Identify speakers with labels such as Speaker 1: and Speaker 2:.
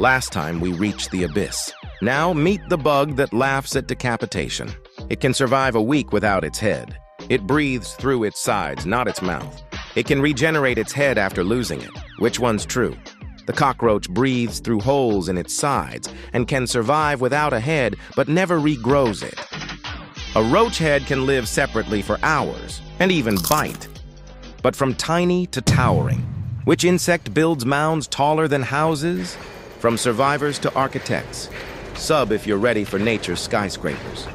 Speaker 1: Last time we reached the abyss. Now meet the bug that laughs at decapitation. It can survive a week without its head. It breathes through its sides, not its mouth. It can regenerate its head after losing it. Which one's true? The cockroach breathes through holes in its sides and can survive without a head but never regrows it. A roach head can live separately for hours and even bite. But from tiny to towering, which insect builds mounds taller than houses? From survivors to architects. Sub if you're ready for nature's skyscrapers.